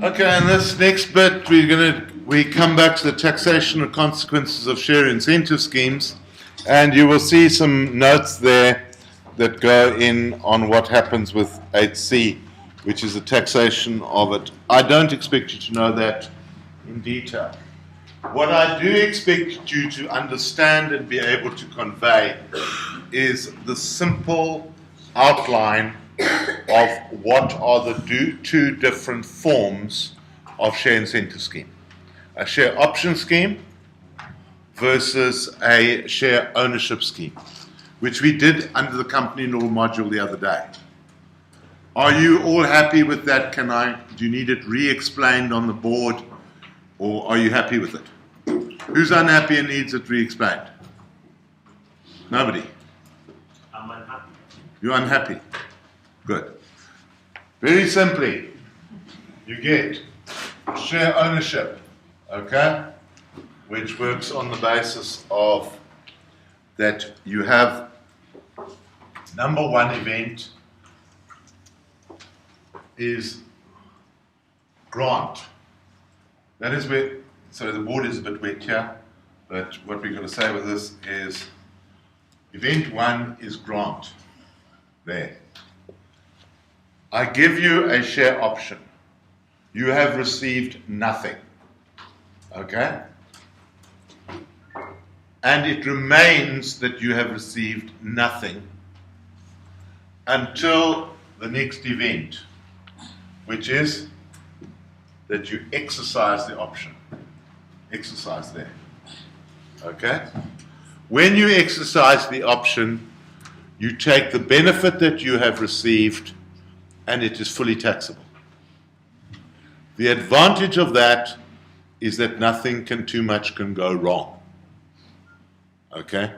Okay, in this next bit, we come back to the taxation and consequences of share incentive schemes, and you will see some notes there that go in on what happens with 8C, which is the taxation of it. I don't expect you to know that in detail. What I do expect you to understand and be able to convey is the simple outline of what are the two different forms of share incentive scheme. A share option scheme versus a share ownership scheme, which we did under the company law module the other day. Are you all happy with that? Do you need it re-explained on the board, or are you happy with it? Who's unhappy and needs it re-explained? Nobody? I'm unhappy. You're unhappy? Good. Very simply, you get share ownership, okay, which works on the basis of that you have number one event is grant. That is where, so the board is a bit wet here, but what we're going to say with this is event one is grant. There. I give you a share option. You have received nothing. Okay? And it remains that you have received nothing until the next event, which is that you exercise the option. Exercise there. Okay? When you exercise the option, you take the benefit that you have received and it is fully taxable. The advantage of that is that nothing too much can go wrong. Okay?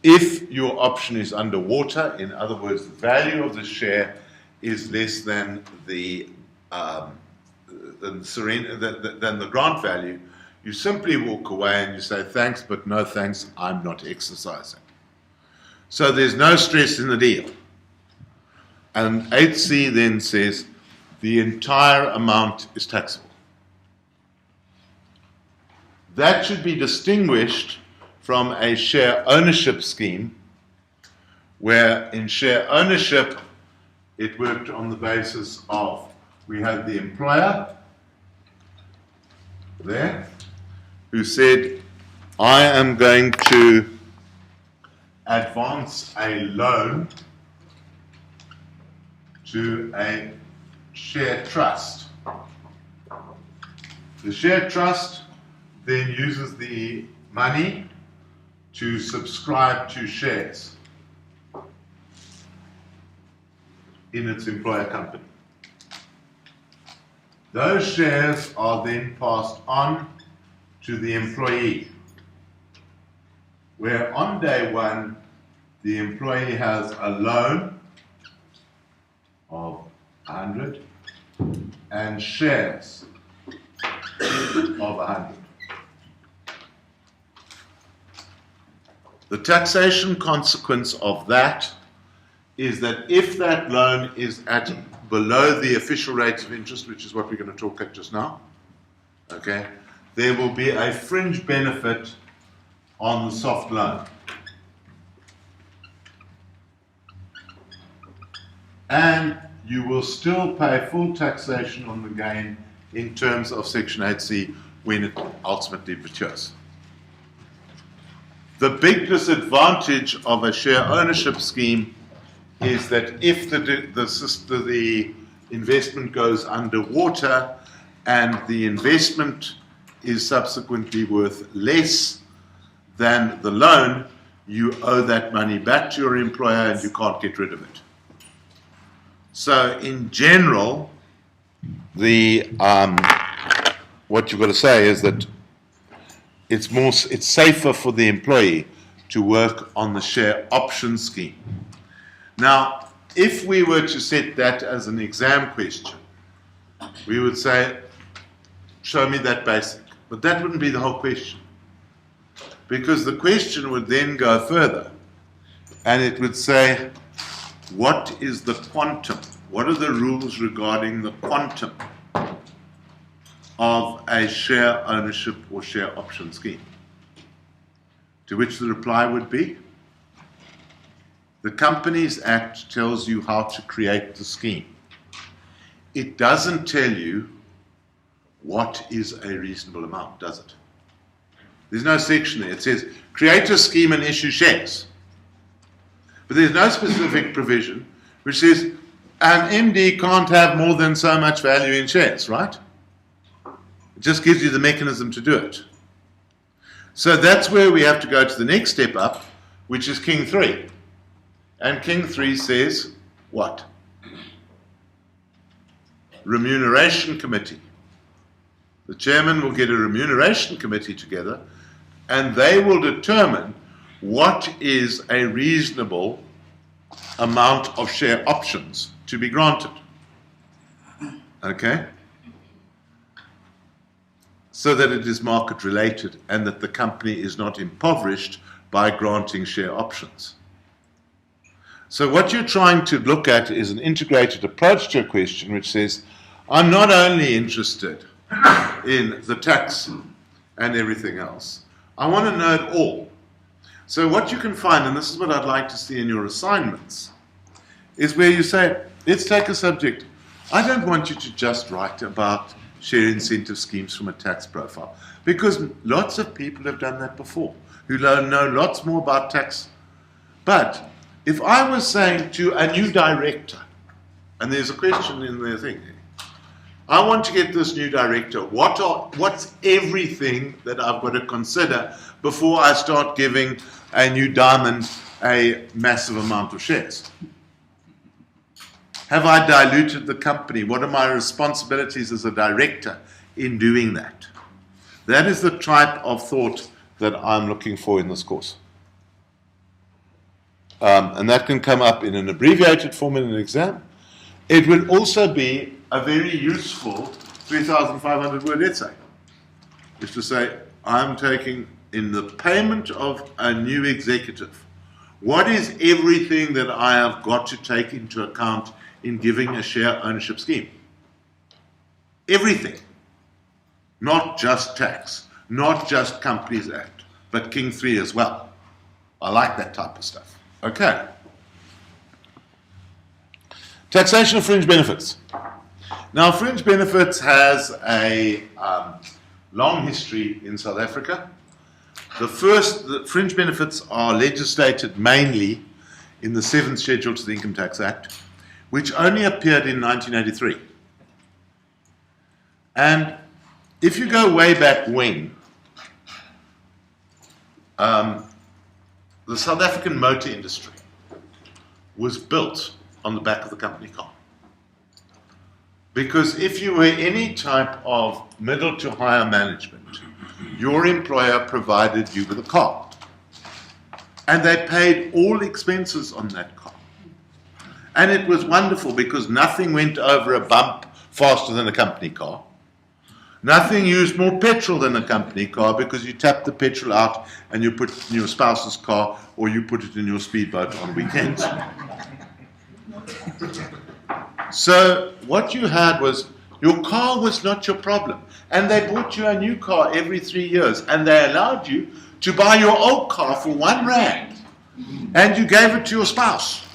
If your option is underwater, in other words, the value of the share is less than the grant value, you simply walk away and you say, thanks, but no thanks, I'm not exercising. So there's no stress in the deal. And 8C then says the entire amount is taxable. That should be distinguished from a share ownership scheme, where in share ownership it worked on the basis of we had the employer there who said, I am going to advance a loan to a share trust. The share trust then uses the money to subscribe to shares in its employer company. Those shares are then passed on to the employee, where on day one the employee has a loan of 100 and shares of 100. The taxation consequence of that is that if that loan is at below the official rate of interest, which is what we're going to talk at just now, okay, there will be a fringe benefit on the soft loan. And you will still pay full taxation on the gain in terms of Section 8C when it ultimately matures. The big disadvantage of a share ownership scheme is that if the investment goes underwater and the investment is subsequently worth less than the loan, you owe that money back to your employer and you can't get rid of it. So in general, what you've got to say is that it's safer for the employee to work on the share option scheme. Now, if we were to set that as an exam question, we would say, show me that basic. But that wouldn't be the whole question. Because the question would then go further. And it would say, what is the quantum? What are the rules regarding the quantum of a share ownership or share option scheme? To which the reply would be, the Companies Act tells you how to create the scheme. It doesn't tell you what is a reasonable amount, does it? There's no section there. It says, create a scheme and issue shares. But there's no specific provision which says an MD can't have more than so much value in shares, right? It just gives you the mechanism to do it. So that's where we have to go to the next step up, which is King 3. And King 3 says, what? Remuneration committee. The chairman will get a remuneration committee together, and they will determine what is a reasonable amount of share options to be granted. Okay? So that it is market related and that the company is not impoverished by granting share options. So what you're trying to look at is an integrated approach to a question which says, I'm not only interested in the tax and everything else, I want to know it all. So what you can find, and this is what I'd like to see in your assignments, is where you say, let's take a subject. I don't want you to just write about share incentive schemes from a tax profile, because lots of people have done that before, who know lots more about tax. But if I was saying to a new director, and there's a question in their thing, I want to get this new director, what's everything that I've got to consider before I start giving a new diamond a massive amount of shares? Have I diluted the company? What are my responsibilities as a director in doing that? That is the type of thought that I'm looking for in this course. And that can come up in an abbreviated form in an exam. It will also be a very useful 3,500 word essay. Is to say, I'm taking in the payment of a new executive, what is everything that I have got to take into account in giving a share ownership scheme? Everything. Not just tax, not just Companies Act, but King 3 as well. I like that type of stuff. Okay. Taxation of fringe benefits. Now, fringe benefits has a long history in South Africa. The fringe benefits are legislated mainly in the 7th Schedule to the Income Tax Act, which only appeared in 1983. And if you go way back when, the South African motor industry was built on the back of the company car. Because if you were any type of middle to higher management, your employer provided you with a car. And they paid all expenses on that car. And it was wonderful because nothing went over a bump faster than a company car. Nothing used more petrol than a company car because you tap the petrol out and you put it in your spouse's car or you put it in your speedboat on weekends. So what you had was your car was not your problem. And they bought you a new car every 3 years and they allowed you to buy your old car for R1 and you gave it to your spouse.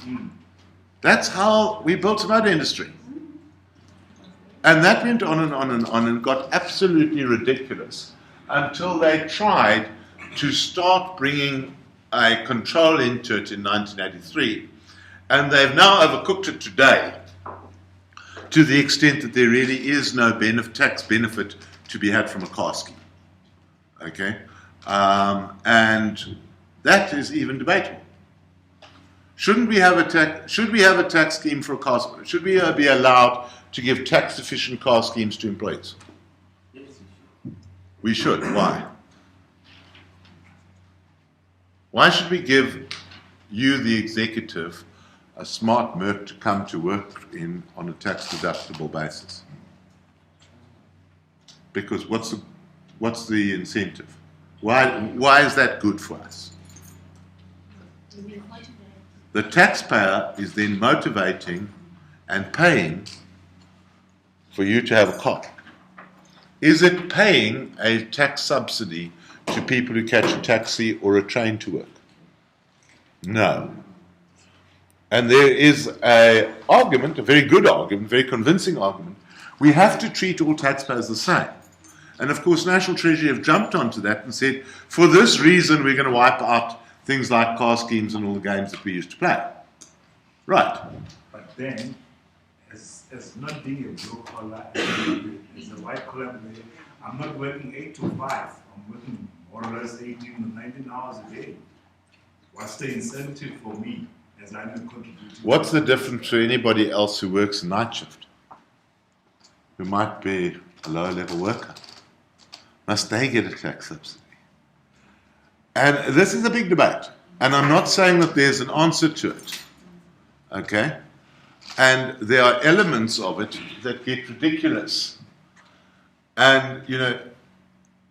That's how we built a motor industry. And that went on and on and on and got absolutely ridiculous until they tried to start bringing a control into it in 1983. And they've now overcooked it today to the extent that there really is no tax benefit to be had from a car scheme. Okay? And that is even debatable. Should we have a tax scheme for a car scheme? Should we be allowed to give tax-efficient car schemes to employees? We should. Why? Why should we give you, the executive, a smart Merc to come to work in on a tax-deductible basis? Because what's the incentive? Why is that good for us? The taxpayer is then motivating and paying for you to have a car. is it paying a tax subsidy to people who catch a taxi or a train to work? No. And there is an argument, a very good argument, very convincing argument. We have to treat all taxpayers the same. And of course, National Treasury have jumped onto that and said, for this reason, we're going to wipe out things like car schemes and all the games that we used to play. Right. But then, as not being a blue collar, as a white collar, I'm not working 8 to 5. I'm working more or less 18 to 19 hours a day. What's the incentive for me as I'm contributing? What's the difference to anybody else who works a night shift? Who might be a lower level worker? Must they get a tax subsidy? And this is a big debate. And I'm not saying that there's an answer to it. Okay? And there are elements of it that get ridiculous. And, you know,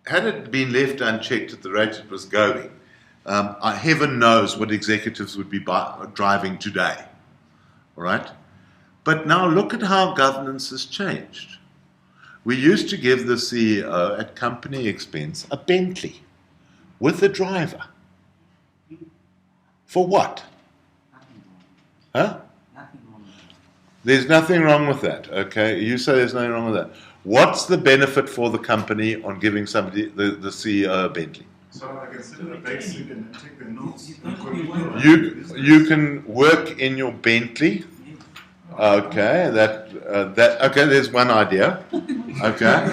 had it been left unchecked at the rate it was going, heaven knows what executives would be driving today. All right? But now look at how governance has changed. We used to give the CEO at company expense a Bentley with a driver. For what? Huh? There's nothing wrong with that, okay? You say there's nothing wrong with that. What's the benefit for the company on giving somebody, the CEO, a Bentley? So I can sit in the back seat and take the notes. You can work in your Bentley. Okay, okay. There's one idea. Okay,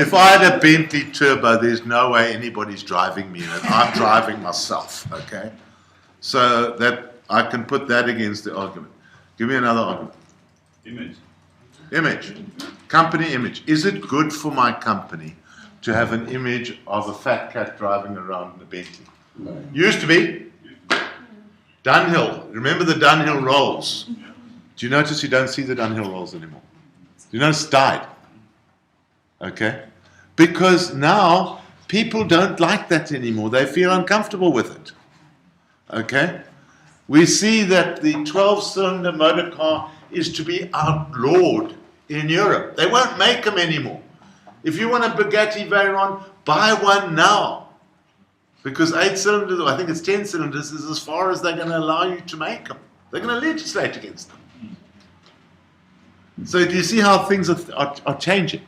if I had a Bentley Turbo, there's no way anybody's driving me in it. I'm driving myself. Okay, so that I can put that against the argument. Give me another argument. Image. Company image. Is it good for my company to have an image of a fat cat driving around in a Bentley? Used to be. Dunhill. Remember the Dunhill rolls? Do you notice you don't see the Dunhill rolls anymore? Do you notice it's died? Okay? Because now people don't like that anymore. They feel uncomfortable with it. Okay? We see that the 12-cylinder motor car is to be outlawed in Europe. They won't make them anymore. If you want a Bugatti Veyron, buy one now. Because 8 cylinders, or I think it's 10 cylinders, is as far as they're going to allow you to make them. They're going to legislate against them. So do you see how things are changing?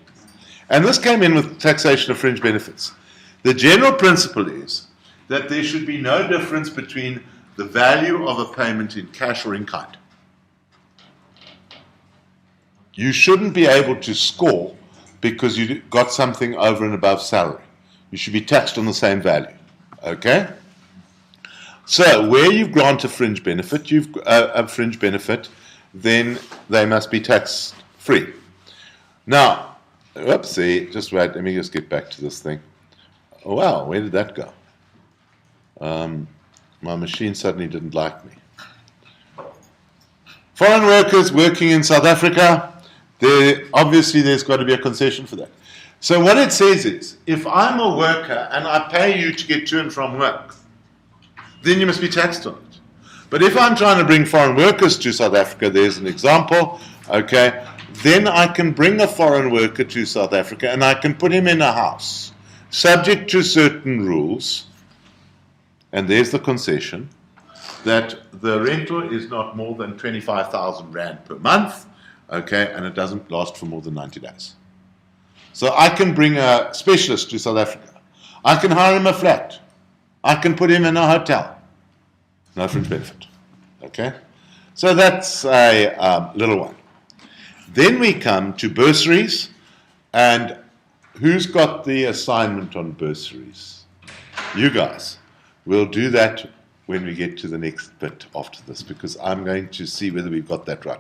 And this came in with taxation of fringe benefits. The general principle is that there should be no difference between the value of a payment in cash or in kind. You shouldn't be able to score because you got something over and above salary. You should be taxed on the same value. Okay? So where you've granted a fringe benefit, then they must be tax free. Now, oopsie, just wait, let me just get back to this thing. Oh, wow, where did that go? My machine suddenly didn't like me. Foreign workers working in South Africa, obviously there's got to be a concession for that. So what it says is, if I'm a worker and I pay you to get to and from work, then you must be taxed on it. But if I'm trying to bring foreign workers to South Africa, there's an example, okay, then I can bring a foreign worker to South Africa and I can put him in a house, subject to certain rules, and there's the concession, that the rental is not more than 25,000 Rand per month, okay, and it doesn't last for more than 90 days. So I can bring a specialist to South Africa. I can hire him a flat. I can put him in a hotel. No fringe benefit. Okay? So that's a little one. Then we come to bursaries, and who's got the assignment on bursaries? You guys. We'll do that when we get to the next bit after this, because I'm going to see whether we've got that right.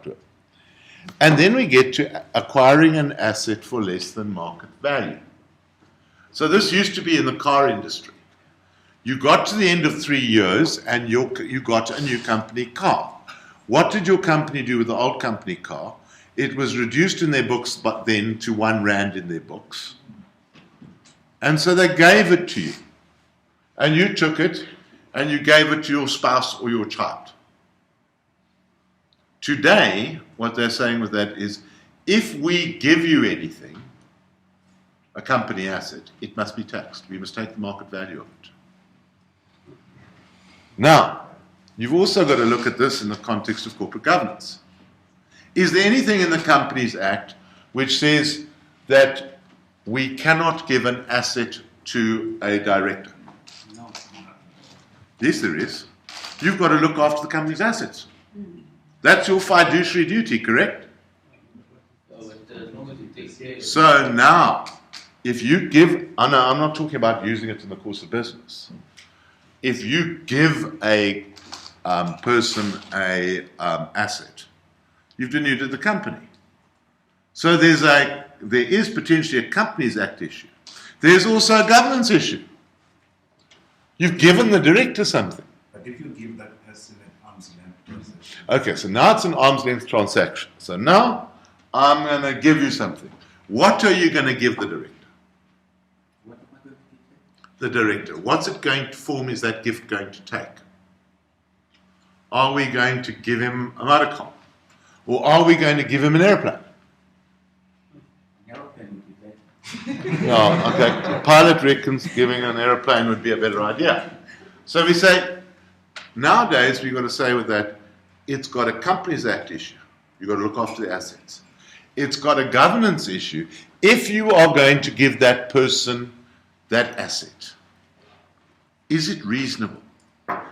And then we get to acquiring an asset for less than market value. So this used to be in the car industry. You got to the end of 3 years and you got a new company car. What did your company do with the old company car? It was reduced in their books, but then to 1 Rand in their books. And so they gave it to you. And you took it and you gave it to your spouse or your child. Today, what they're saying with that is, if we give you anything, a company asset, it must be taxed. We must take the market value of it. Now, you've also got to look at this in the context of corporate governance. Is there anything in the Companies Act which says that we cannot give an asset to a director? No. Yes, there is. You've got to look after the company's assets. That's your fiduciary duty, correct? So now, if you give, I'm not talking about using it in the course of business. If you give a person a asset, you've denuded the company. So there is potentially a Companies Act issue. There's also a governance issue. You've given the director something. But if you give that person an arm's length transaction, Okay, so now it's an arm's length transaction. So now I'm going to give you something. What are you going to give the director? what am I going to give? The director. What's it going to form is that gift going to take? Are we going to give him a motor car? Or are we going to give him an airplane? An aeroplane would be better. No, okay. The pilot reckons giving an airplane would be a better idea. So we say, nowadays we've got to say with that, it's got a Companies Act issue. You've got to look after the assets. It's got a governance issue. If you are going to give that person that asset, is it reasonable?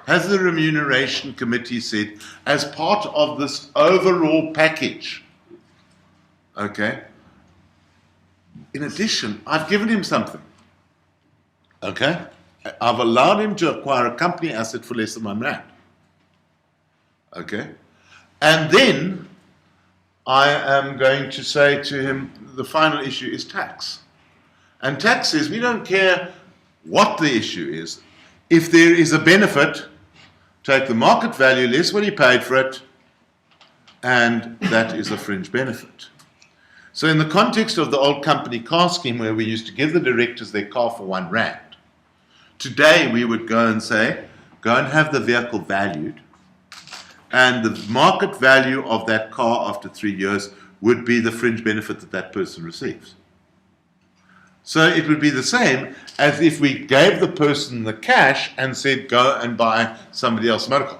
Has the Remuneration Committee said, as part of this overall package, okay, in addition, I've given him something, okay? I've allowed him to acquire a company asset for less than £1, okay? And then I am going to say to him, the final issue is tax. And tax says, we don't care what the issue is. If there is a benefit, take the market value less what he paid for it, and that is a fringe benefit. So in the context of the old company car scheme where we used to give the directors their car for £1, today we would go and say, go and have the vehicle valued, and the market value of that car after 3 years would be the fringe benefit that that person receives. So it would be the same as if we gave the person the cash and said, go and buy somebody else's motor car.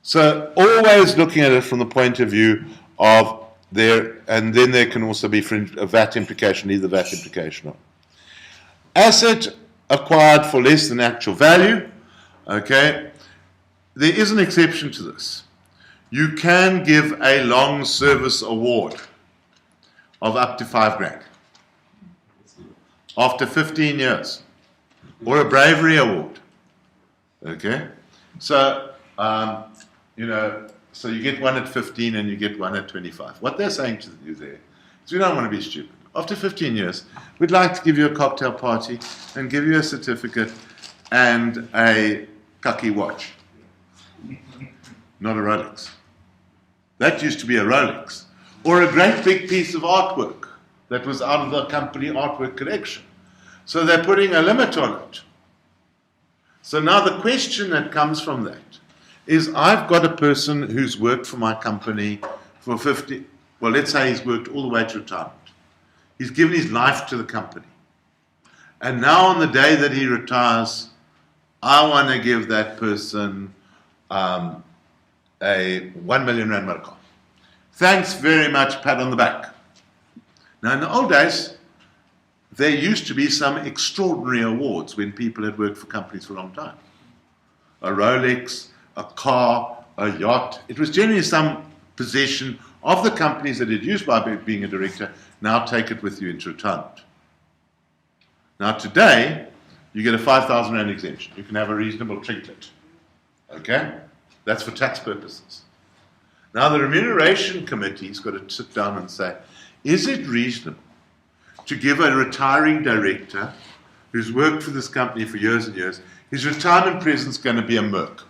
So always looking at it from the point of view of there, and then there can also be a VAT implication, leave the VAT implication on. Asset acquired for less than actual value, okay, there is an exception to this. You can give a long service award of up to £5,000 after 15 years, or a bravery award. Okay, so so you get one at 15 and you get one at 25. What they're saying to you there is, we don't want to be stupid. After 15 years, we'd like to give you a cocktail party and give you a certificate and a kaki watch, not a Rolex. That used to be a Rolex. Or a great big piece of artwork that was out of the company artwork collection. So they're putting a limit on it. So now the question that comes from that is, I've got a person who's worked for my company for 50, well, let's say he's worked all the way to retirement. He's given his life to the company. And now on the day that he retires, I want to give that person a R1 million motor car. Thanks very much, pat on the back. Now, in the old days, there used to be some extraordinary awards when people had worked for companies for a long time. A Rolex, a car, a yacht. It was generally some possession of the companies that had used by being a director. Now take it with you into retirement. Now, today, you get a R5,000 exemption. You can have a reasonable trinket. Okay? That's for tax purposes. Now, the Remuneration Committee's got to sit down and say, is it reasonable to give a retiring director who's worked for this company for years and years, his retirement present's going to be a Merc?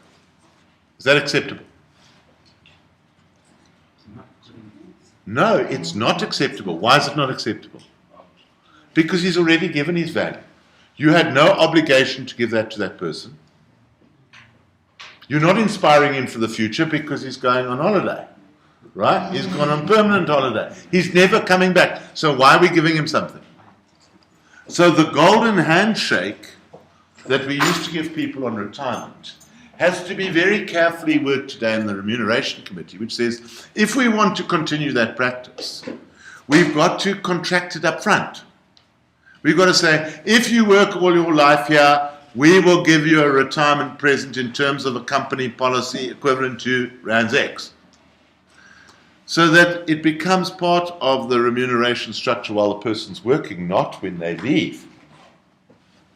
Is that acceptable? No, it's not acceptable. Why is it not acceptable? Because he's already given his value. You had no obligation to give that to that person. You're not inspiring him for the future because he's going on holiday. right? He's gone on permanent holiday. He's never coming back. So why are we giving him something? So the golden handshake that we used to give people on retirement has to be very carefully worked today in the Remuneration Committee, which says if we want to continue that practice, we've got to contract it up front. We've got to say, if you work all your life here, we will give you a retirement present in terms of a company policy equivalent to Rands X. So that it becomes part of the remuneration structure while the person's working, not when they leave.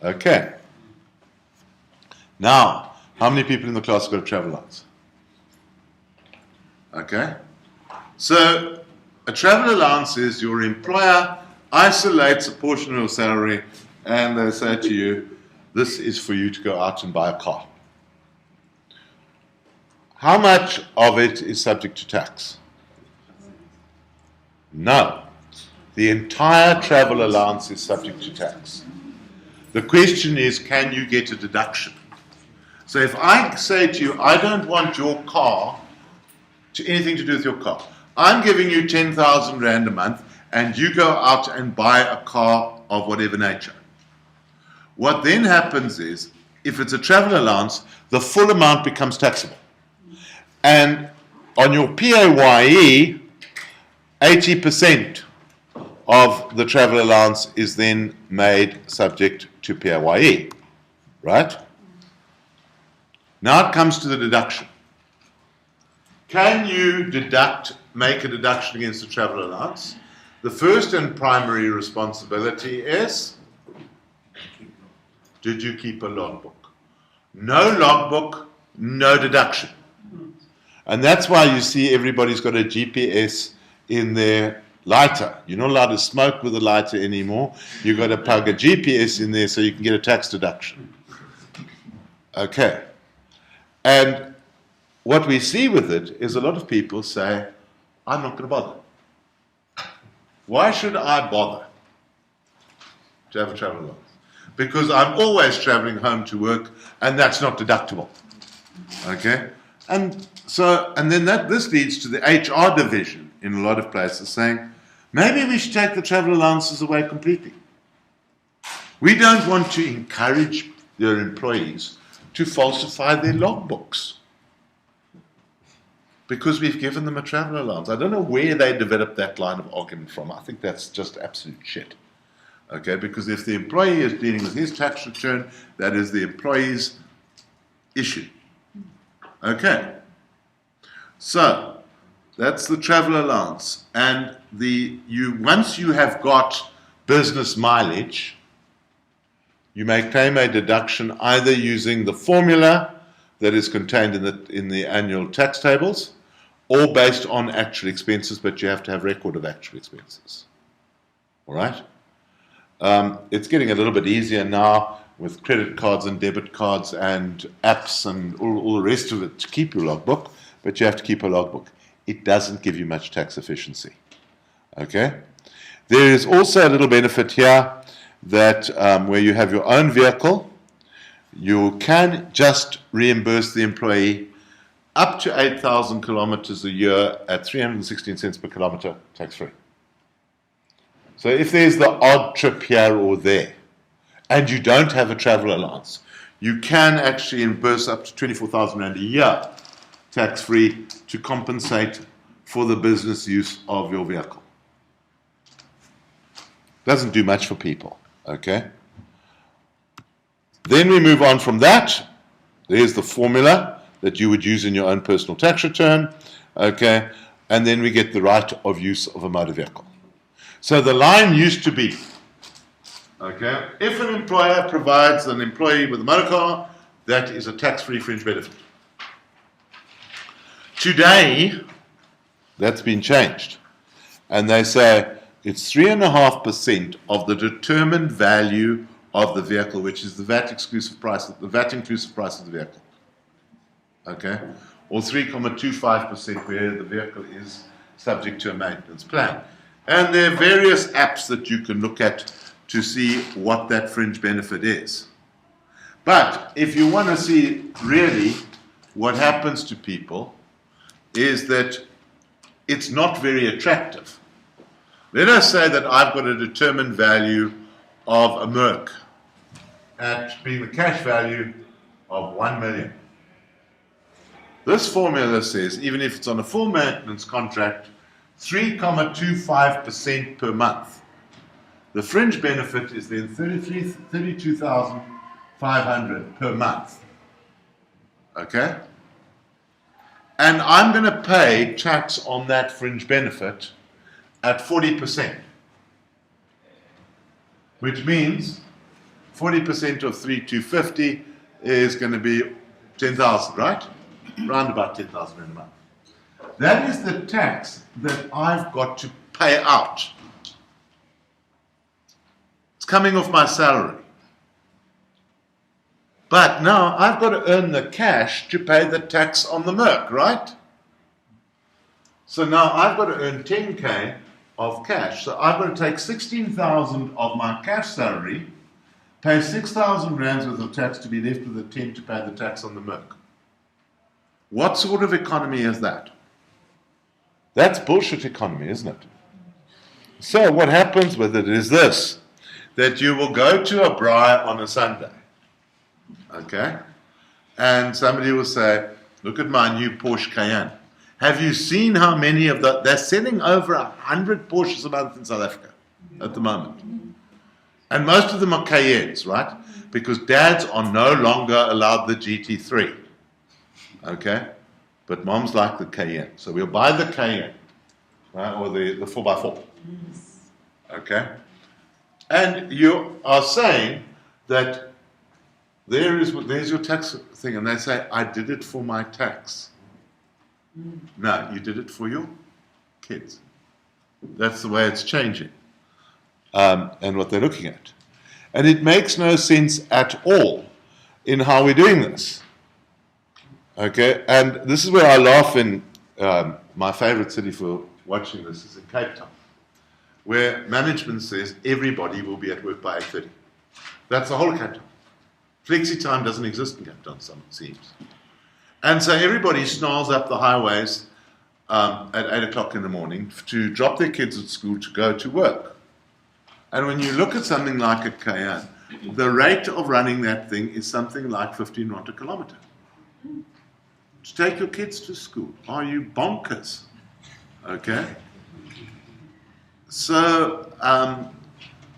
Okay. Now, how many people in the class have got a travel allowance? Okay. So, a travel allowance is your employer isolates a portion of your salary and they say to you, this is for you to go out and buy a car. How much of it is subject to tax? No. The entire travel allowance is subject to tax. The question is, can you get a deduction? So if I say to you, I don't want your car to anything to do with your car. I'm giving you 10,000 Rand a month and you go out and buy a car of whatever nature. What then happens is, if it's a travel allowance, the full amount becomes taxable. And on your PAYE, 80% of the travel allowance is then made subject to PAYE, right? Now it comes to the deduction. Can you make a deduction against the travel allowance? The first and primary responsibility is, did you keep a logbook? No logbook, no deduction. And that's why you see everybody's got a GPS in their lighter. You're not allowed to smoke with a lighter anymore. You've got to plug a GPS in there so you can get a tax deduction. Okay. And what we see with it is a lot of people say, I'm not going to bother. Why should I bother to have a travel allowance? Because I'm always traveling home to work and that's not deductible. Okay? And then this leads to the HR division in a lot of places saying, maybe we should take the travel allowances away completely. We don't want to encourage their employees to falsify their logbooks because we've given them a travel allowance. I don't know where they developed that line of argument from. I think that's just absolute shit. Okay, because if the employee is dealing with his tax return, that is the employee's issue. Okay. So, that's the travel allowance. And once you have got business mileage, you may claim a deduction either using the formula that is contained in the annual tax tables or based on actual expenses, but you have to have record of actual expenses. All right? It's getting a little bit easier now with credit cards and debit cards and apps and all the rest of it to keep your logbook, but you have to keep a logbook. It doesn't give you much tax efficiency. Okay? There is also a little benefit here that where you have your own vehicle, you can just reimburse the employee up to 8,000 kilometers a year at 316 cents per kilometer tax-free. So if there's the odd trip here or there, and you don't have a travel allowance, you can actually reimburse up to 24,000 Rand a year tax-free to compensate for the business use of your vehicle. Doesn't do much for people, okay? Then we move on from that. There's the formula that you would use in your own personal tax return, okay? And then we get the right of use of a motor vehicle. So the line used to be, okay, if an employer provides an employee with a motor car, that is a tax-free fringe benefit. Today, that's been changed. And they say it's 3.5% of the determined value of the vehicle, which is the VAT exclusive price, the VAT inclusive price of the vehicle. Okay? Or 3.25% where the vehicle is subject to a maintenance plan. And there are various apps that you can look at to see what that fringe benefit is. But if you want to see really what happens to people is that it's not very attractive. Let us say that I've got a determined value of a Merc at being the cash value of 1 million. This formula says, even if it's on a full maintenance contract, 3.25% per month. The fringe benefit is then 32,500 per month. Okay? And I'm going to pay tax on that fringe benefit at 40%, which means 40% of 3,250 is going to be 10,000, right? Round about 10,000 in a month. That is the tax that I've got to pay out. It's coming off my salary. But now I've got to earn the cash to pay the tax on the Merc, right? So now I've got to earn 10K of cash. So I've got to take 16,000 of my cash salary, pay 6,000 rands worth of tax to be left with the 10 to pay the tax on the Merc. What sort of economy is that? That's bullshit economy, isn't it? So what happens with it is this, that you will go to a braai on a Sunday, okay? And somebody will say, look at my new Porsche Cayenne. Have you seen how many of they're selling over 100 Porsches a month in South Africa at the moment. And most of them are Cayennes, right? Because dads are no longer allowed the GT3, okay? But moms like the Cayenne. So we'll buy the Cayenne, right? Or the 4x4, okay? And you are saying that there's your tax thing, and they say, I did it for my tax. No, you did it for your kids. That's the way it's changing, and what they're looking at. And it makes no sense at all in how we're doing this. Okay, and this is where I laugh in my favorite city for watching this is in Cape Town, where management says everybody will be at work by 8:30. That's the whole of Cape Town. Flexi time doesn't exist in Cape Town, it seems. And so everybody snarls up the highways at 8 o'clock in the morning to drop their kids at school to go to work. And when you look at something like a Cayenne, the rate of running that thing is something like 15 rand a kilometer. To take your kids to school. Are you bonkers? Okay? So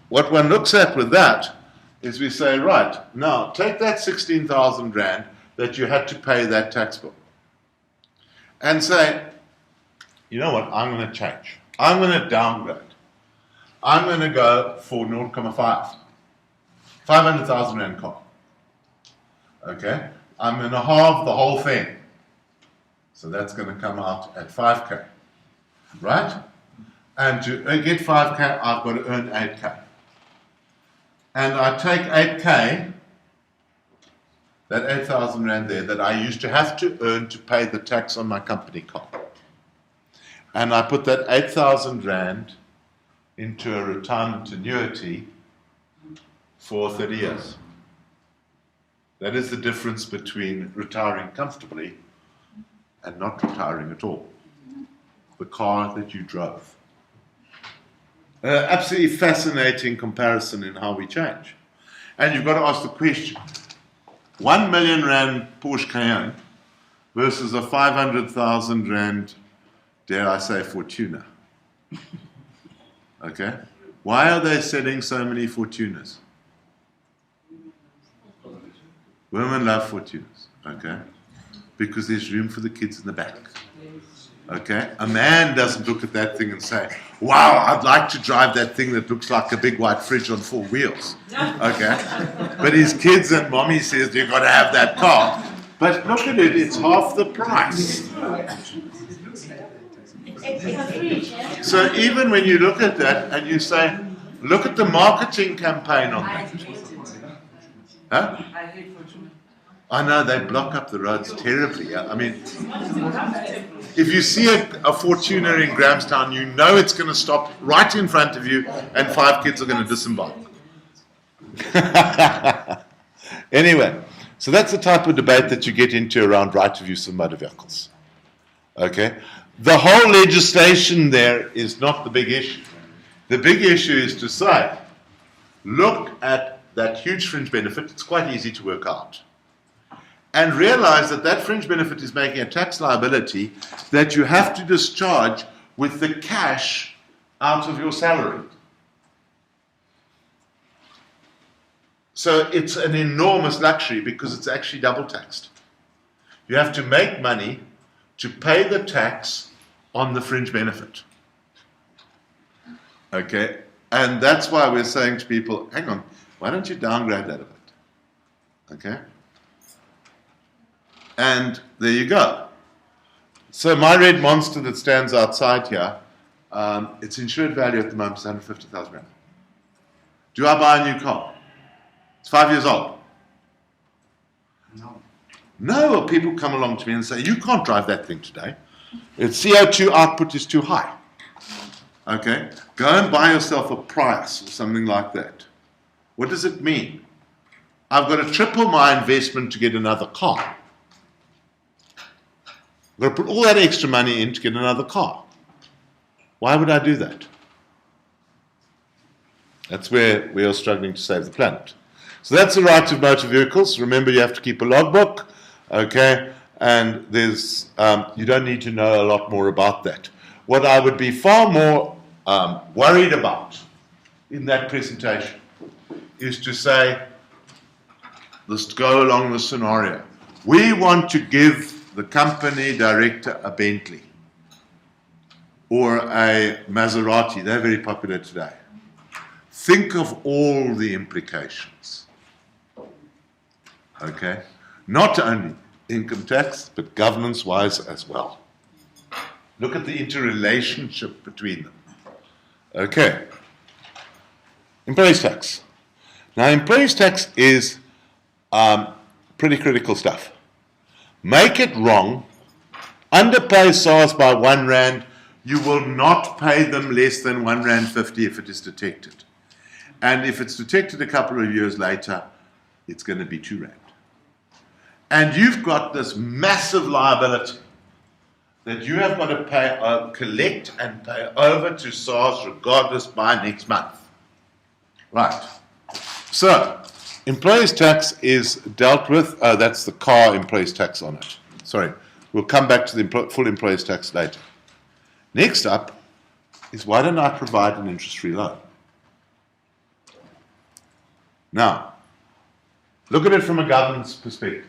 what one looks at with that is we say, right, now take that 16,000 rand that you had to pay that tax bill and say, you know what, I'm going to change. I'm going to downgrade. I'm going to go for 0.5. 500,000 rand car. Okay? I'm going to halve the whole thing. So that's going to come out at 5K. Right? And to get 5K, I've got to earn 8K. And I take 8K, that 8,000 rand there that I used to have to earn to pay the tax on my company car. And I put that 8,000 rand into a retirement annuity for 30 years. That is the difference between retiring comfortably and not retiring at all. The car that you drove. Absolutely fascinating comparison in how we change. And you've got to ask the question, 1 million rand Porsche Cayenne versus a 500,000 rand, dare I say, Fortuner. Okay? Why are they selling so many Fortuners? Women love Fortuners. Okay? Because there's room for the kids in the back. Okay? A man doesn't look at that thing and say, wow, I'd like to drive that thing that looks like a big white fridge on 4 wheels. Okay? But his kids and mommy says, you've got to have that car. But look at it, it's half the price. So even when you look at that and you say, look at the marketing campaign on that. Huh? I know, they block up the roads terribly. I mean, if you see a Fortuner in Grahamstown, you know it's going to stop right in front of you and 5 kids are going to disembark. Anyway, so that's the type of debate that you get into around right of use of motor vehicles. Okay? The whole legislation there is not the big issue. The big issue is to say, look at that huge fringe benefit, it's quite easy to work out, and realize that that fringe benefit is making a tax liability that you have to discharge with the cash out of your salary. So it's an enormous luxury because it's actually double taxed. You have to make money to pay the tax on the fringe benefit. Okay? And that's why we're saying to people, hang on, why don't you downgrade that a bit? Okay? And there you go. So my red monster that stands outside here, its insured value at the moment is 150,000 rand. Do I buy a new car? It's 5 years old. No. No, people come along to me and say, you can't drive that thing today. Its CO2 output is too high. Okay? Go and buy yourself a Prius or something like that. What does it mean? I've got to triple my investment to get another car. I've got to put all that extra money in to get another car. Why would I do that? That's where we are struggling to save the planet. So that's the right of motor vehicles. Remember, you have to keep a logbook, okay? And there's you don't need to know a lot more about that. What I would be far more worried about in that presentation is to say, let's go along the scenario. We want to give the company director a Bentley or a Maserati. They're very popular today. Think of all the implications. Okay? Not only income tax, but governance-wise as well. Look at the interrelationship between them. Okay. Employees tax. Now, employees tax is pretty critical stuff. Make it wrong, underpay SARS by R1, you will not pay them less than R1.50 if it is detected. And if it's detected a couple of years later, it's going to be R2. And you've got this massive liability that you have got to pay, collect and pay over to SARS regardless by next month. Right. So, employees tax is dealt with. Oh, that's the car employees tax on it. Sorry. We'll come back to the full employees tax later. Next up is, why don't I provide an interest-free loan? Now, look at it from a governance perspective.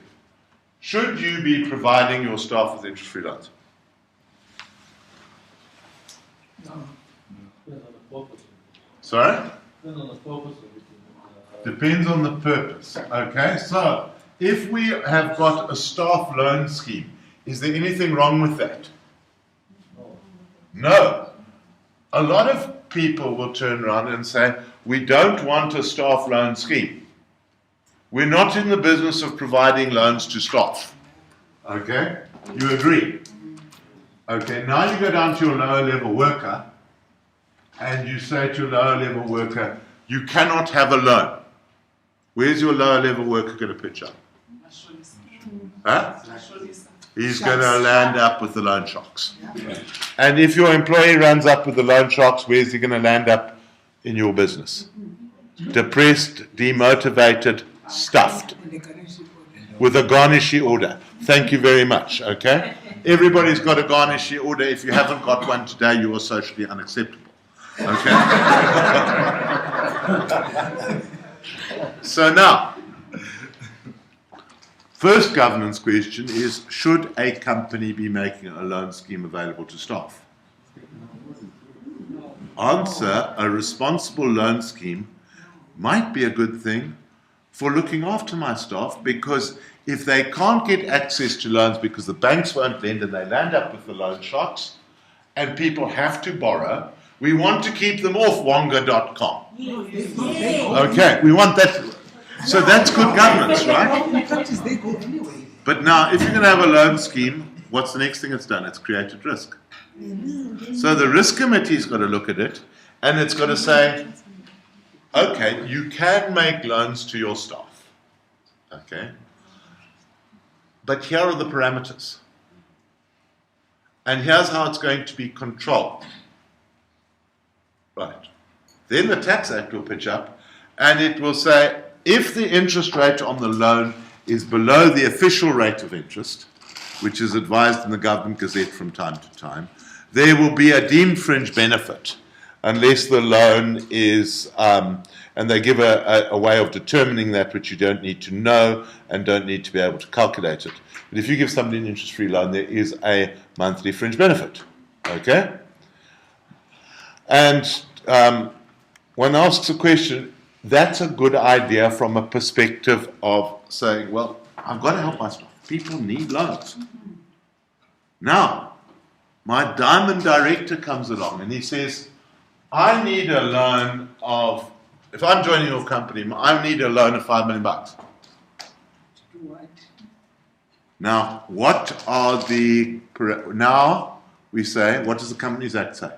Should you be providing your staff with interest-free loans? Sorry? Depends on the purpose. Okay, so if we have got a staff loan scheme, is there anything wrong with that? No. A lot of people will turn around and say, we don't want a staff loan scheme. We're not in the business of providing loans to staff. Okay? You agree? Okay, now you go down to your lower level worker and you say to your lower level worker, you cannot have a loan. Where's your lower level worker going to pitch up? Huh? He's going to land up with the loan sharks. And if your employee runs up with the loan sharks, where's he going to land up in your business? Depressed, demotivated, stuffed, with a garnishee order. Thank you very much, okay? Everybody's got a garnishee order. If you haven't got one today, you are socially unacceptable, okay? So now, first governance question is, should a company be making a loan scheme available to staff? Answer, a responsible loan scheme might be a good thing for looking after my staff, because if they can't get access to loans because the banks won't lend and they land up with the loan sharks and people have to borrow, we want to keep them off wonga.com. Okay, we want that. So that's good governance, right? But now, if you're going to have a loan scheme, what's the next thing it's done? It's created risk. So the risk committee's got to look at it, and it's got to say, okay, you can make loans to your staff, okay? But here are the parameters. and here's how it's going to be controlled. Right. Then the Tax Act will pitch up, and it will say, if the interest rate on the loan is below the official rate of interest, which is advised in the Government Gazette from time to time, there will be a deemed fringe benefit unless the loan is, and they give a way of determining that which you don't need to know and don't need to be able to calculate it. But if you give somebody an interest-free loan, there is a monthly fringe benefit. Okay? And one asks the question, that's a good idea from a perspective of saying, well, I've got to help my staff. People need loans. Now, my diamond director comes along and he says, I need a loan of, if I'm joining your company, I need a loan of $5 million. Now, what are the, now we say, what does the Companies Act say?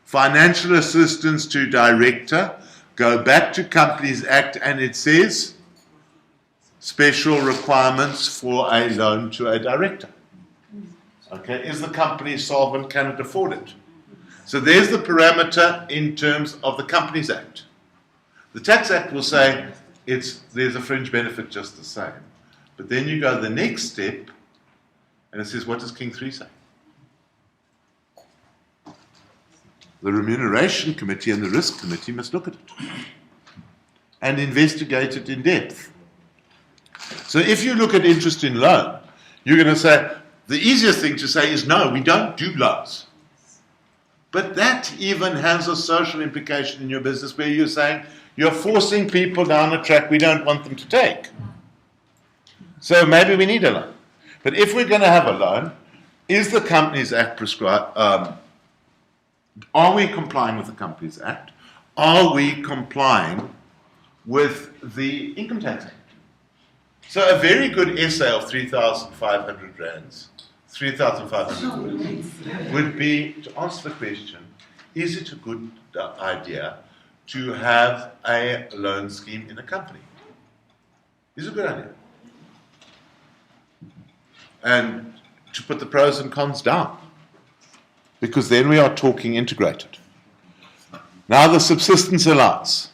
Financial assistance to director, go back to Companies Act and it says special requirements for a loan to a director. Okay, is the company solvent, can it afford it? So there's the parameter in terms of the Companies Act. The Tax Act will say there's a fringe benefit just the same. But then you go the next step and it says, what does King 3 say? The Remuneration Committee and the Risk Committee must look at it and investigate it in depth. So if you look at interest in loan, you're going to say, the easiest thing to say is, no, we don't do loans. But that even has a social implication in your business where you're saying, you're forcing people down a track we don't want them to take. So maybe we need a loan. But if we're going to have a loan, is the Companies Act prescribed? Are we complying with the Companies Act? Are we complying with the Income Tax Act? So a very good essay of 3,500 rands, 3,500 words, would be to answer the question, is it a good idea to have a loan scheme in a company? Is it a good idea? And to put the pros and cons down, because then we are talking integrated. Now the subsistence allowance.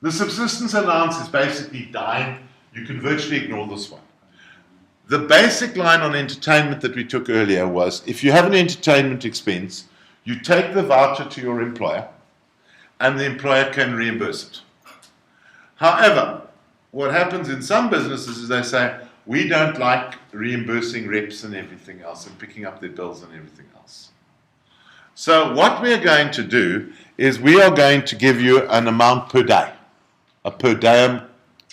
The subsistence allowance is basically dying. You can virtually ignore this one. The basic line on entertainment that we took earlier was, if you have an entertainment expense, you take the voucher to your employer, and the employer can reimburse it. However, what happens in some businesses is they say, we don't like reimbursing reps and everything else and picking up their bills and everything else. So what we're going to do is we are going to give you an amount per day, a per diem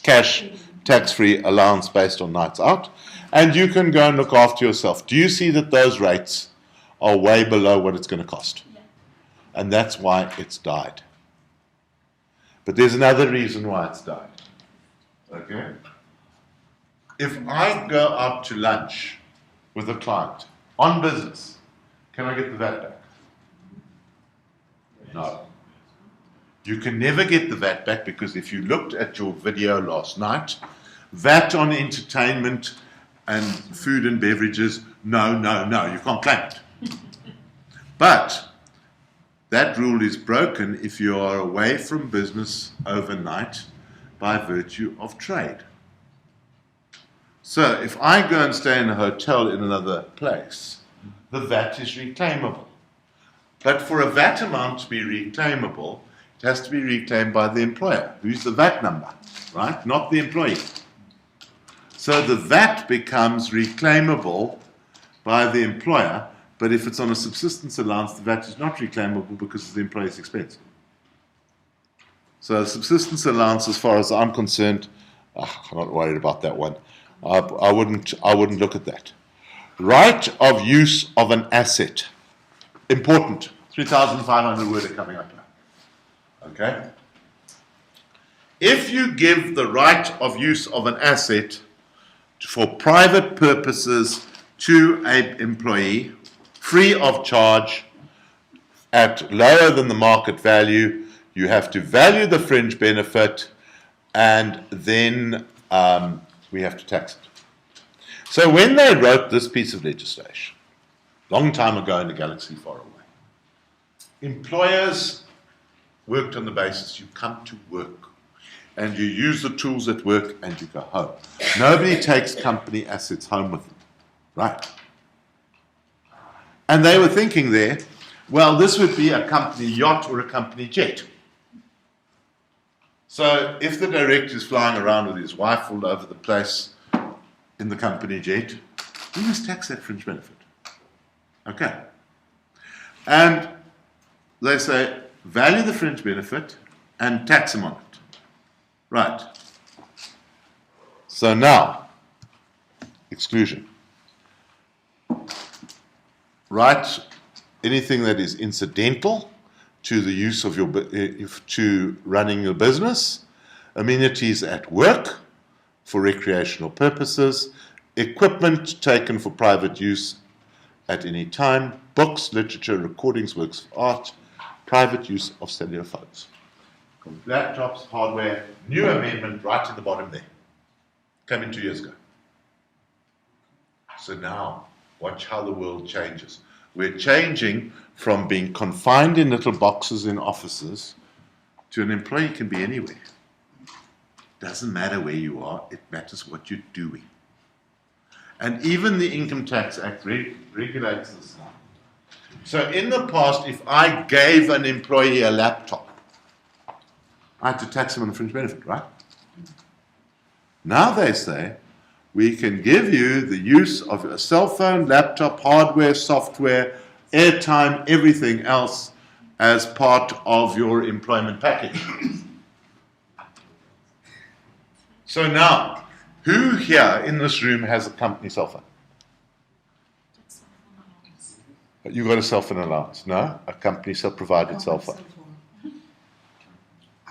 cash tax-free allowance based on nights out, and you can go and look after yourself. Do you see that those rates are way below what it's going to cost? Yeah. And that's why it's died. But there's another reason why it's died. Okay? If I go out to lunch with a client on business, can I get the VAT back? No. You can never get the VAT back because if you looked at your video last night, VAT on entertainment and food and beverages, no, you can't claim it. But that rule is broken if you are away from business overnight by virtue of trade. So if I go and stay in a hotel in another place, the VAT is reclaimable. But for a VAT amount to be reclaimable, it has to be reclaimed by the employer, who's the VAT number, right? Not the employee. So the VAT becomes reclaimable by the employer, but if it's on a subsistence allowance, the VAT is not reclaimable because it's the employee's expense. So subsistence allowance, as far as I'm concerned, I'm not worried about that one. I wouldn't look at that. Right of use of an asset. Important. 3,500 words are coming up now. Okay? If you give the right of use of an asset for private purposes to an employee, free of charge, at lower than the market value, you have to value the fringe benefit, and then we have to tax it. So when they wrote this piece of legislation, long time ago in a galaxy far away. Employers worked on the basis you come to work and you use the tools at work and you go home. Nobody takes company assets home with them, right? And they were thinking there, well, this would be a company yacht or a company jet. So if the director is flying around with his wife all over the place in the company jet, we must tax that fringe benefit. Okay. And they say, value the fringe benefit and tax them on it. Right. So now, exclusion. Write anything that is incidental to the use of your, to running your business, amenities at work for recreational purposes, equipment taken for private use at any time, books, literature, recordings, works of art, private use of cellular phones. Laptops, hardware, new amendment right at the bottom there. Came in 2 years ago. So now, watch how the world changes. We're changing from being confined in little boxes in offices to an employee can be anywhere. Doesn't matter where you are, it matters what you're doing. And even the Income Tax Act regulates this now. So in the past, if I gave an employee a laptop, I had to tax them on a fringe benefit, right? Now they say, we can give you the use of a cell phone, laptop, hardware, software, airtime, everything else as part of your employment package. So now, who here in this room has a company cell phone? You got a cell phone allowance? No? A company self-provided cell phone.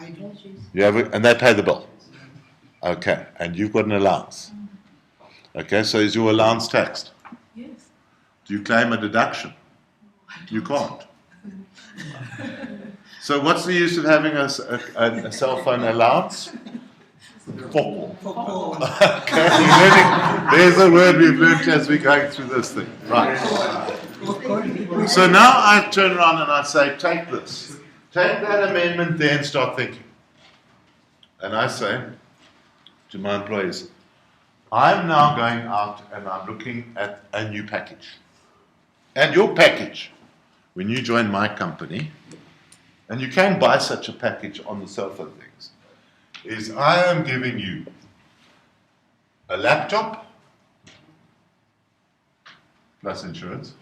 I don't use. You have and they pay the bill. Okay, and you've got an allowance. Okay, so is your allowance taxed? Yes. Do you claim a deduction? You can't. So what's the use of having a cell phone allowance? For okay, there's a word we've learned as we're going through this thing. Right. So now I turn around and I say, take this. Take that amendment there and start thinking. And I say to my employees, I'm now going out and I'm looking at a new package. And your package, when you join my company, and you can buy such a package on the cell phone things, is I am giving you a laptop plus insurance,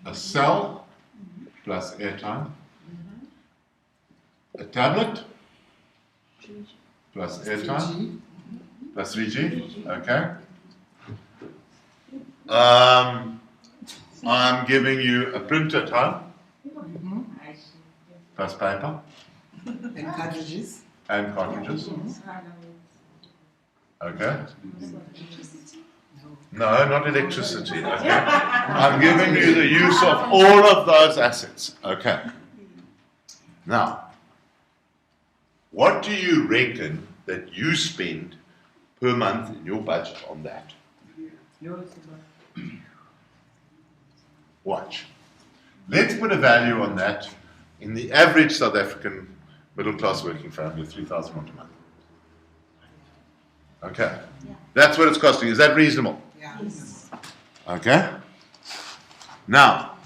a cell plus airtime, a tablet plus airtime plus 3G, okay. I'm giving you a printer at home plus paper And cartridges. and cartridges, okay. No, not electricity. Okay. I'm giving you the use of all of those assets. Okay. Now, what do you reckon that you spend per month in your budget on that? Watch. Let's put a value on that in the average South African middle-class working family of 3,000 rand a month. Okay. That's what it's costing. Is that reasonable? Yes. Okay? Now,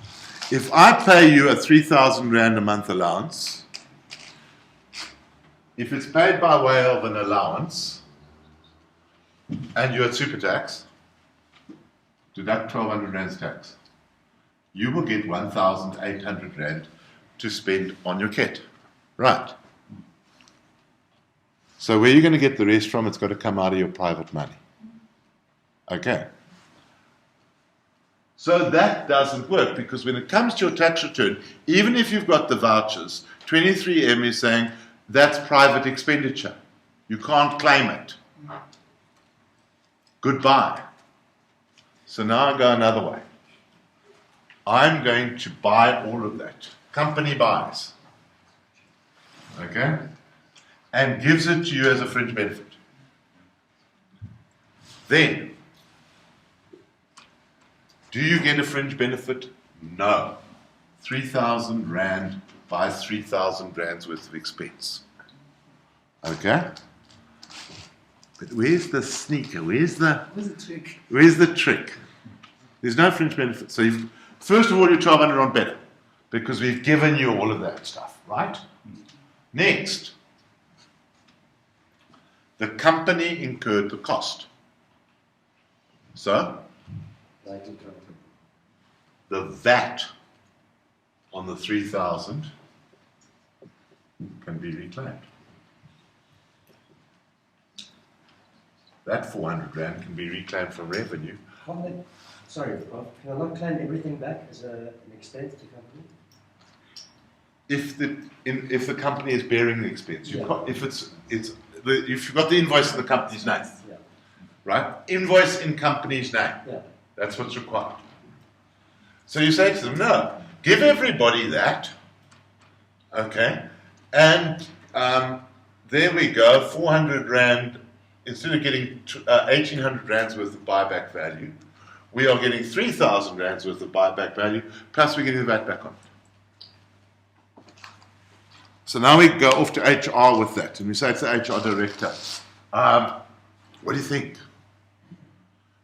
if I pay you a 3,000 Rand a month allowance, if it's paid by way of an allowance, and you're at super tax, deduct 1,200 Rand's tax, you will get 1,800 Rand to spend on your kit. Right. So where are you going to get the rest from? It's got to come out of your private money. Okay. So that doesn't work because when it comes to your tax return, even if you've got the vouchers, 23M is saying that's private expenditure. You can't claim it. Goodbye. So now I go another way. I'm going to buy all of that. Company buys. Okay? And gives it to you as a fringe benefit. Then, Do you get a fringe benefit? No. 3,000 Rand buys 3,000 Rands worth of expense. Okay? But where's the sneaker? Where's the trick? There's no fringe benefit. So first of all, you're 1,200 on better because we've given you all of that stuff, right? Next, the company incurred the cost. So, the VAT on the 3,000 can be reclaimed. That 400 Rand can be reclaimed from revenue. Sorry, Prof. Can I not claim everything back as an expense to company? If the company is bearing the expense, Yeah. if you've got the invoice in the company's name, Yeah. right? Invoice in company's name. Yeah. That's what's required. So you say to them, no, give everybody that, okay, and there we go, 400 Rand, instead of getting 1,800 Rands worth of buyback value, we are getting 3,000 Rands worth of buyback value, plus we're getting the VAT back on it. So now we go off to HR with that, and we say to the HR director, what do you think?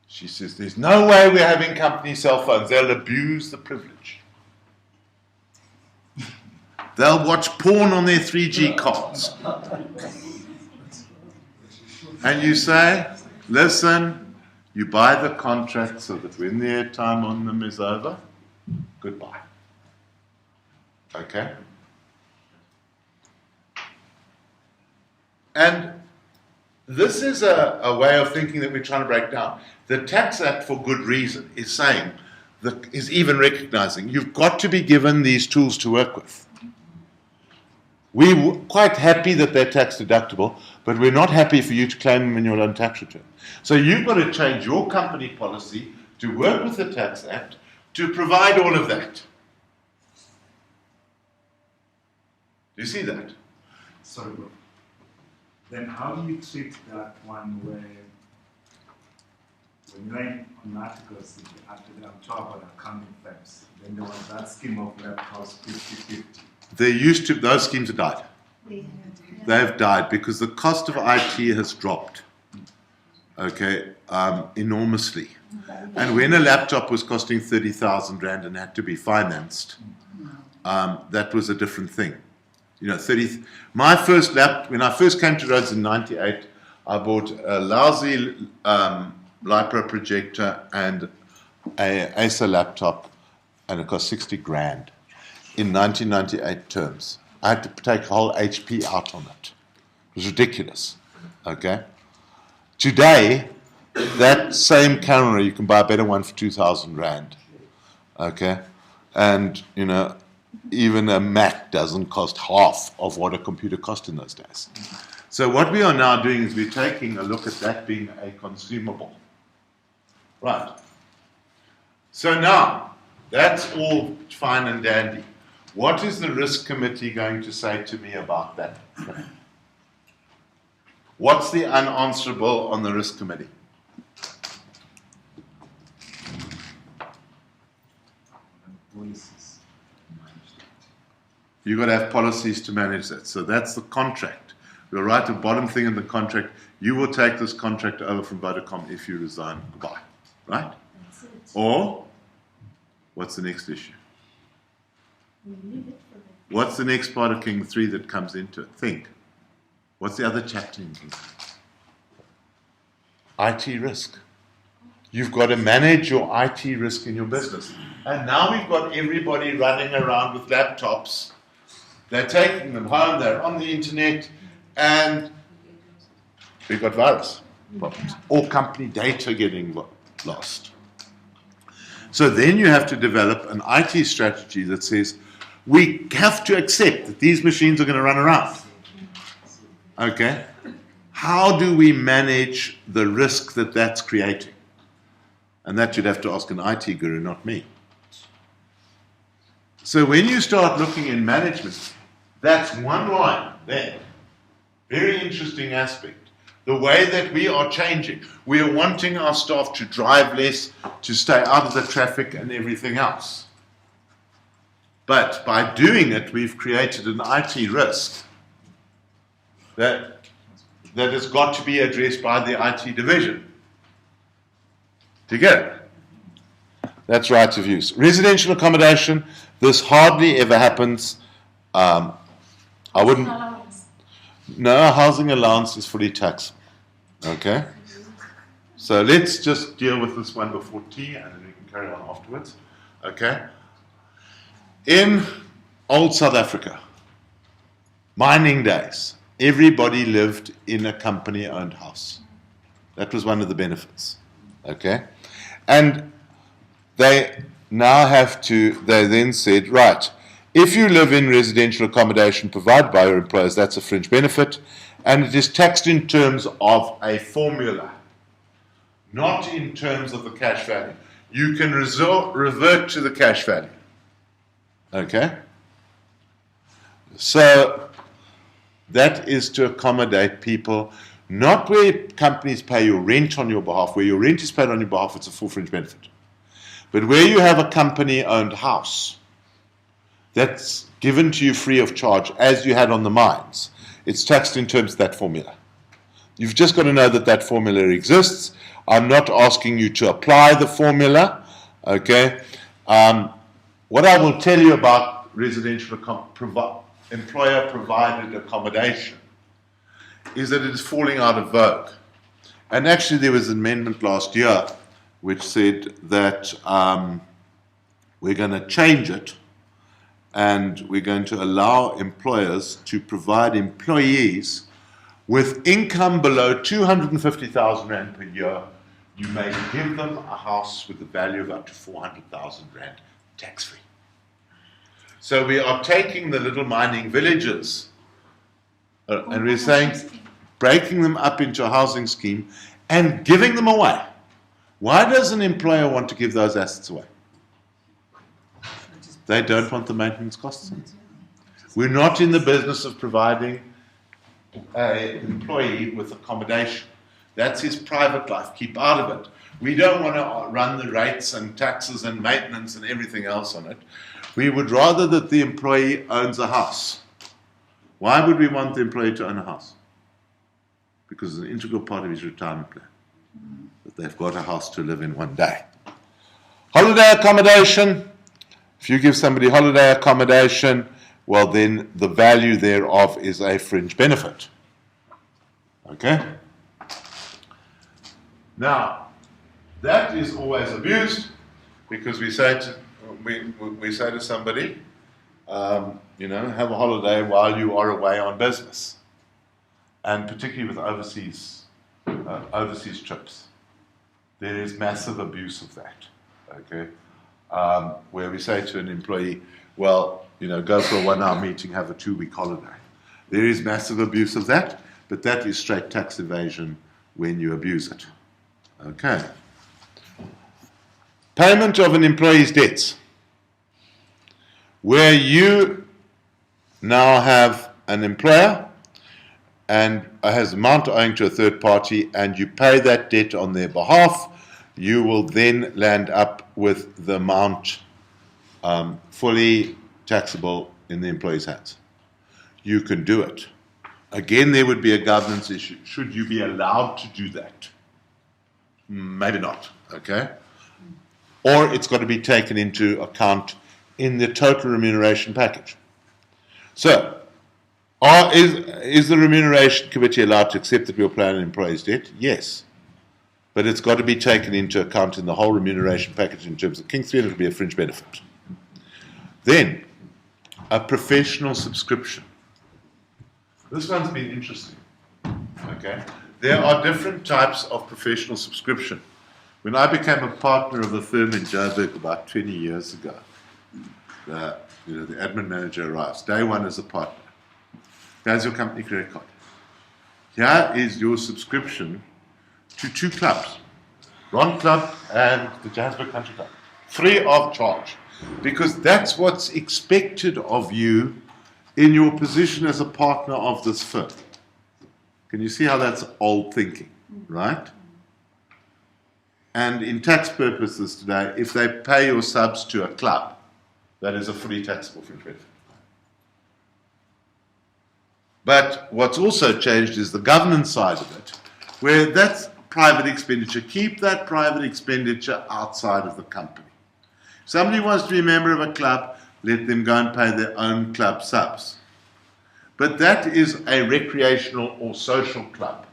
She says, there's no way we're having company cell phones. They'll abuse the privilege. They'll watch porn on their 3G cards. And you say, listen, you buy the contract so that when the airtime on them is over, goodbye. Okay? And this is a way of thinking that we're trying to break down. The Tax Act, for good reason, is saying, is even recognizing you've got to be given these tools to work with. We're quite happy that they're tax deductible, but we're not happy for you to claim them in your own tax return. So you've got to change your company policy to work with the Tax Act to provide all of that. Do you see that? Sorry, bro. Then how do you treat that one where when you're on articles, after I'm talking about accounting firms, then there was that scheme of left house 50-50. Those schemes have died. They've died because the cost of IT has dropped, okay, enormously. And when a laptop was costing 30,000 Rand and had to be financed, that was a different thing. You know, my first when I first came to Rhodes in '98, I bought a lousy LiPo projector and a Acer laptop, and it cost 60 grand in 1998 terms. I had to take a whole HP out on it. It was ridiculous. Okay. Today, that same camera, you can buy a better one for 2,000 Rand. Okay, and you know, even a Mac doesn't cost half of what a computer cost in those days. So what we are now doing is we're taking a look at that being a consumable. Right. So now, that's all fine and dandy. What is the risk committee going to say to me about that? What's the unanswerable on the risk committee? Policies. You've got to have policies to manage that. So that's the contract. We'll write the bottom thing in the contract. You will take this contract over from Vodacom if you resign. Goodbye. Right? Or, what's the next issue? What's the next part of King 3 that comes into it? Think. What's the other chapter in King 3? IT risk. You've got to manage your IT risk in your business. And now we've got everybody running around with laptops. They're taking them home, they're on the internet, and we've got virus problems. All company data getting lost. So then you have to develop an IT strategy that says, we have to accept that these machines are going to run around. Okay? How do we manage the risk that that's creating? And that you'd have to ask an IT guru, not me. So when you start looking in management, that's one line there. Very interesting aspect. The way that we are changing. We are wanting our staff to drive less, to stay out of the traffic and everything else. But by doing it, we've created an IT risk that has got to be addressed by the IT division. Do you get it? That's right of use. Residential accommodation, this hardly ever happens. I wouldn't. No, housing allowance is fully taxable. Okay? So let's just deal with this one before tea and then we can carry on afterwards. Okay? In old South Africa, mining days, everybody lived in a company-owned house. That was one of the benefits. Okay? And they now have to, they then said, right, if you live in residential accommodation provided by your employers, that's a fringe benefit, and it is taxed in terms of a formula, not in terms of the cash value. You can revert to the cash value. Okay? So that is to accommodate people, not where companies pay your rent on your behalf. Where your rent is paid on your behalf, it's a full fringe benefit. But where you have a company-owned house that's given to you free of charge, as you had on the mines, it's taxed in terms of that formula. You've just got to know that that formula exists. I'm not asking you to apply the formula, okay? What I will tell you about residential employer-provided accommodation is that it is falling out of vogue. And actually there was an amendment last year which said that we're going to change it and we're going to allow employers to provide employees with income below 250,000 Rand per year. You may give them a house with a value of up to 400,000 Rand tax-free. So we are taking the little mining villages and we're saying, breaking them up into a housing scheme and giving them away. Why does an employer want to give those assets away? They don't want the maintenance costs. We're not in the business of providing an employee with accommodation. That's his private life. Keep out of it. We don't want to run the rates and taxes and maintenance and everything else on it. We would rather that the employee owns a house. Why would we want the employee to own a house? Because it's an integral part of his retirement plan. That they've got a house to live in one day. Holiday accommodation. If you give somebody holiday accommodation, well then the value thereof is a fringe benefit. Okay? Now, that is always abused because we say to somebody, you know, have a holiday while you are away on business. And particularly with overseas trips, there is massive abuse of that. Okay? Where we say to an employee, well, you know, go for a 1-hour meeting, have a 2-week holiday. There is massive abuse of that, but that is straight tax evasion when you abuse it. Okay. Payment of an employee's debts. Where you now have an employer and has amount owing to a third party and you pay that debt on their behalf, you will then land up with the amount fully taxable in the employee's hands. You can do it. Again, there would be a governance issue. Should you be allowed to do that? Maybe not, okay? Or it's got to be taken into account in the total remuneration package. So, is the remuneration committee allowed to accept that we'll pay an employee's debt? Yes. But it's got to be taken into account in the whole remuneration package in terms of Kingston, it'll be a fringe benefit. Then, a professional subscription. This one's been interesting. Okay? There are different types of professional subscription. When I became a partner of a firm in Joburg about 20 years ago, the admin manager arrives. Day one as a partner. Here's your company credit card. Here is your subscription to 2 clubs, Ron Club and the Johannesburg Country Club, free of charge, because that's what's expected of you in your position as a partner of this firm. Can you see how that's old thinking, right? And in tax purposes today, if they pay your subs to a club, that is a fully taxable fringe benefit. But what's also changed is the governance side of it, where that's private expenditure. Keep that private expenditure outside of the company. If somebody wants to be a member of a club, let them go and pay their own club subs. But that is a recreational or social club.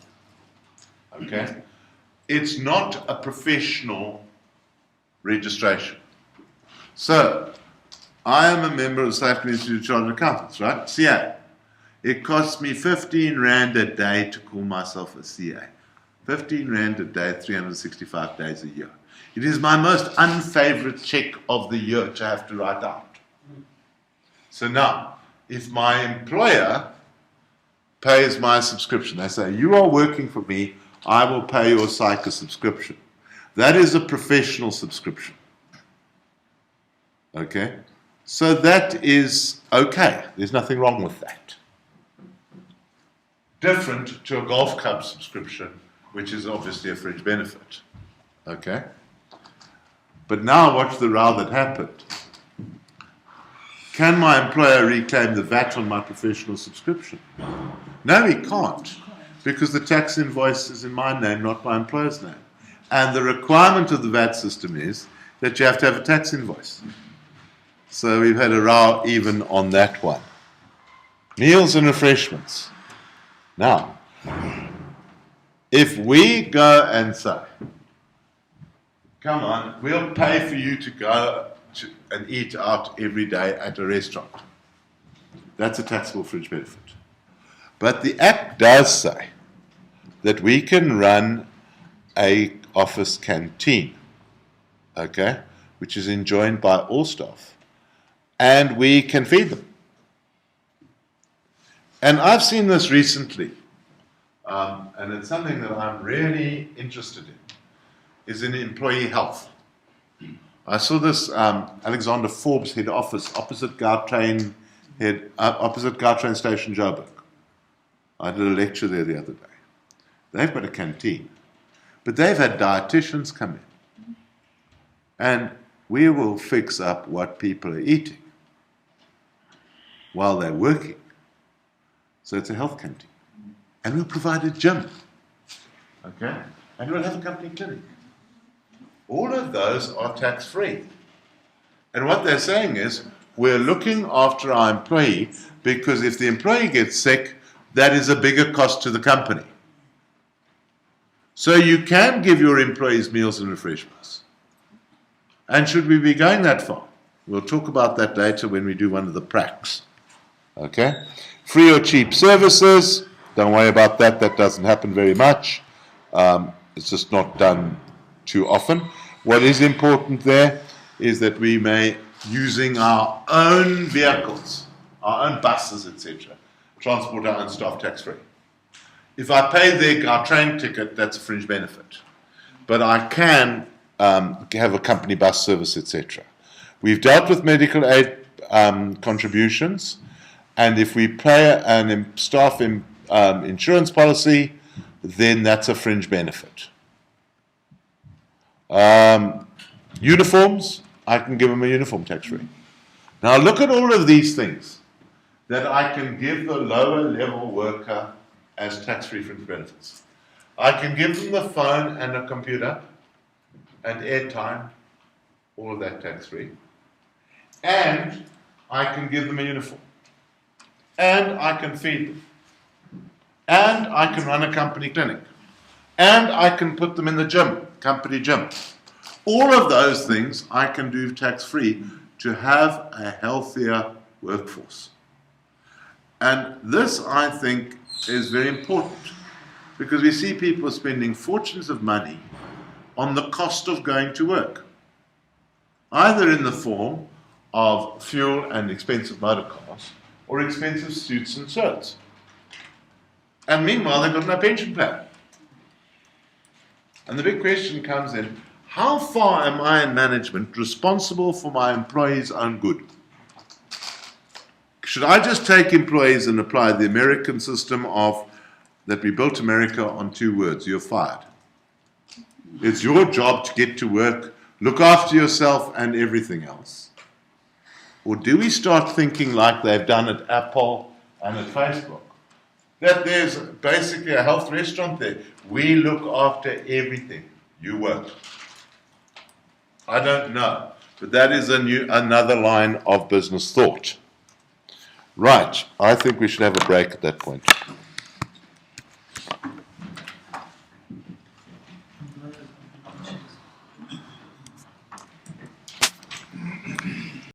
Okay? It's not a professional registration. So, I am a member of the South African Institute of Chartered Accountants, right? CA. It costs me 15 Rand a day to call myself a CA. 15 Rand a day, 365 days a year. It is my most unfavorite check of the year to have to write out. So now, if my employer pays my subscription, they say, you are working for me, I will pay your psycho subscription. That is a professional subscription. Okay? So that is okay. There's nothing wrong with that. Different to a golf club subscription, which is obviously a fringe benefit. Okay? But now watch the row that happened. Can my employer reclaim the VAT on my professional subscription? No, he can't, because the tax invoice is in my name, not my employer's name. And the requirement of the VAT system is that you have to have a tax invoice. So we've had a row even on that one. Meals and refreshments. Now, if we go and say, come on, we'll pay for you to go and eat out every day at a restaurant. That's a taxable fringe benefit. But the Act does say that we can run a office canteen, okay, which is enjoined by all staff, and we can feed them. And I've seen this recently, and it's something that I'm really interested in, is in employee health. I saw this Alexander Forbes head office opposite Gautrain Station, Joburg. I did a lecture there the other day. They've got a canteen, but they've had dietitians come in, and we will fix up what people are eating while they're working. So it's a health canteen, and we'll provide a gym, okay, and we'll have a company clinic. All of those are tax-free. And what they're saying is, we're looking after our employee, because if the employee gets sick, that is a bigger cost to the company. So you can give your employees meals and refreshments. And should we be going that far? We'll talk about that later when we do one of the pracs. Okay? Free or cheap services, don't worry about that, that doesn't happen very much. It's just not done too often. What is important there is that we may, using our own vehicles, our own buses, etc., transport our own staff tax-free. If I pay their train ticket, that's a fringe benefit. But I can have a company bus service, etc. We've dealt with medical aid contributions, and if we pay a staff insurance policy, then that's a fringe benefit. Uniforms, I can give them a uniform tax-free. Now look at all of these things that I can give the lower level worker as tax-free fringe benefits. I can give them the phone and a computer and airtime, all of that tax-free. And I can give them a uniform. And I can feed them. And I can run a company clinic. And I can put them in the gym, company gym. All of those things I can do tax-free to have a healthier workforce. And this, I think, is very important, because we see people spending fortunes of money on the cost of going to work, either in the form of fuel and expensive motor cars, or expensive suits and shirts. And meanwhile, they've got no pension plan. And the big question comes in, how far am I in management responsible for my employees' own good? Should I just take employees and apply the American system of that we built America on 2 words: you're fired. It's your job to get to work, look after yourself and everything else. Or do we start thinking like they've done at Apple and at Facebook? That there's basically a health restaurant there. We look after everything. You work. I don't know. But that is another line of business thought. Right. I think we should have a break at that point.